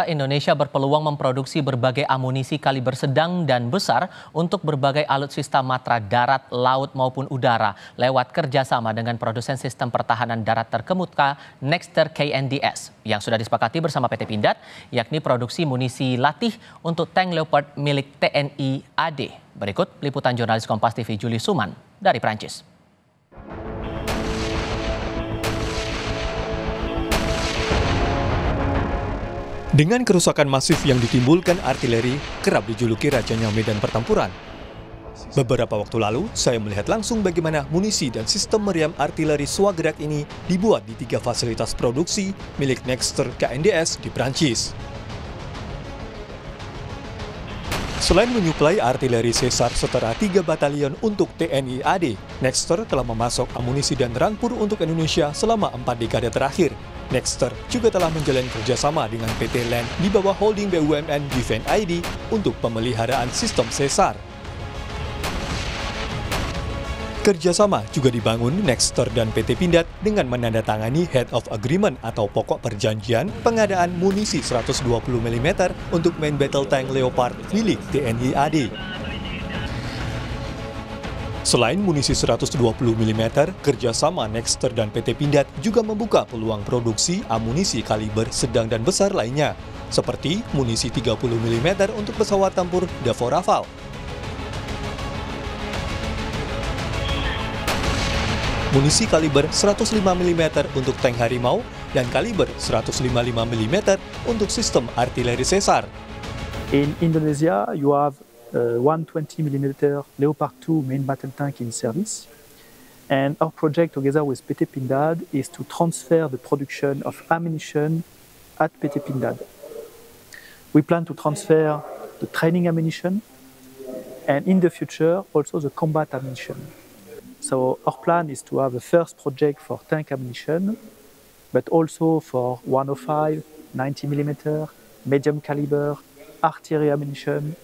Indonesia berpeluang memproduksi berbagai amunisi kaliber sedang dan besar untuk berbagai alutsista matra darat, laut maupun udara lewat kerjasama dengan produsen sistem pertahanan darat terkemuka Nexter KNDS yang sudah disepakati bersama PT Pindad, yakni produksi munisi latih untuk tank Leopard milik TNI AD. Berikut liputan jurnalis Kompas TV Juli Suman dari Prancis. Dengan kerusakan masif yang ditimbulkan artileri, kerap dijuluki rajanya medan pertempuran. Beberapa waktu lalu, saya melihat langsung bagaimana munisi dan sistem meriam artileri swagerak ini dibuat di 3 fasilitas produksi milik Nexter KNDS di Prancis. Selain menyuplai artileri Caesar setara 3 batalion untuk TNI AD, Nexter telah memasok amunisi dan rampur untuk Indonesia selama 4 dekade terakhir. Nexter juga telah menjalin kerjasama dengan PT LAN di bawah holding BUMN Defense ID untuk pemeliharaan sistem Caesar. Kerjasama juga dibangun Nexter dan PT Pindad dengan menandatangani Head of Agreement atau pokok perjanjian pengadaan munisi 120 mm untuk main battle tank Leopard milik TNI AD. Selain munisi 120 mm, kerjasama Nexter dan PT Pindad juga membuka peluang produksi amunisi kaliber sedang dan besar lainnya, seperti munisi 30 mm untuk pesawat tempur Davo Rafale. Munisi kaliber 105 mm untuk tank Harimau dan kaliber 155 mm untuk sistem artileri Caesar. In Indonesia, you have 120 mm Leopard 2 main battle tank in service. And our project together with PT Pindad is to transfer the production of ammunition at PT Pindad. We plan to transfer the training ammunition and in the future also the combat ammunition. So our plan is to have a first project for tank ammunition, but also for 105, 90 mm, medium caliber, artillery ammunition.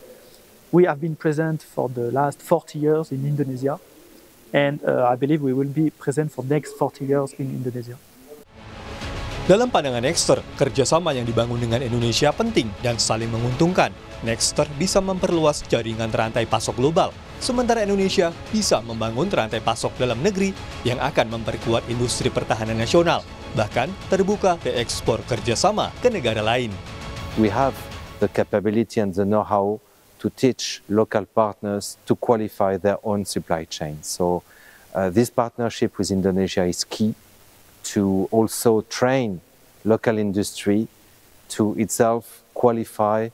We have been present for the last 40 years in Indonesia, and I believe we will be present for the next 40 years in Indonesia. Dalam pandangan Nexter, kerjasama yang dibangun dengan Indonesia penting dan saling menguntungkan. Nexter bisa memperluas jaringan rantai pasok global, sementara Indonesia bisa membangun rantai pasok dalam negeri yang akan memperkuat industri pertahanan nasional, bahkan terbuka reekspor kerjasama ke negara lain. We have the capability and the know-how to teach local partners to qualify their own supply chain. So this partnership with Indonesia is key to also train local industry to itself qualify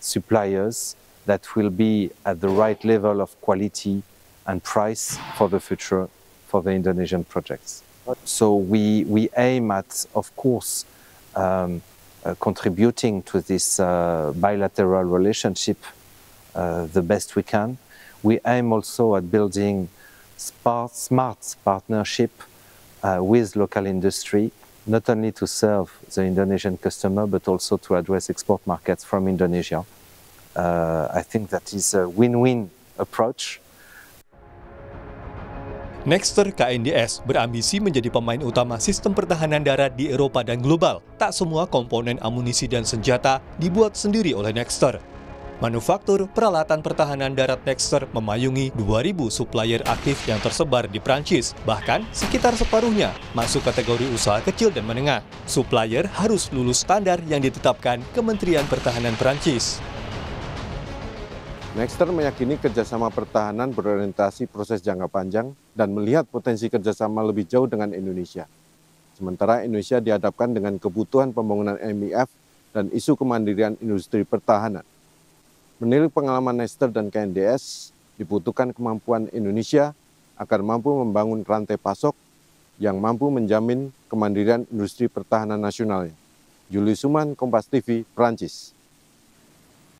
suppliers that will be at the right level of quality and price for the future for the Indonesian projects. So we aim at, of course, contributing to this bilateral relationship the best we can. We aim also at building smart partnership with local industry, not only to serve the Indonesian customer, but also to address export markets from Indonesia. I think that is a win-win approach. Nexter KNDS berambisi menjadi pemain utama sistem pertahanan darat di Eropa dan global. Tak semua komponen amunisi dan senjata dibuat sendiri oleh Nexter. Manufaktur peralatan pertahanan darat Nexter memayungi 2.000 supplier aktif yang tersebar di Prancis. Bahkan sekitar separuhnya masuk kategori usaha kecil dan menengah. Supplier harus lulus standar yang ditetapkan Kementerian Pertahanan Prancis. Nexter meyakini kerjasama pertahanan berorientasi proses jangka panjang dan melihat potensi kerjasama lebih jauh dengan Indonesia. Sementara Indonesia dihadapkan dengan kebutuhan pembangunan MIF dan isu kemandirian industri pertahanan. Menilik pengalaman Nexter dan KNDS, dibutuhkan kemampuan Indonesia agar mampu membangun rantai pasok yang mampu menjamin kemandirian industri pertahanan nasionalnya. Juli Suman, Kompas TV, Prancis.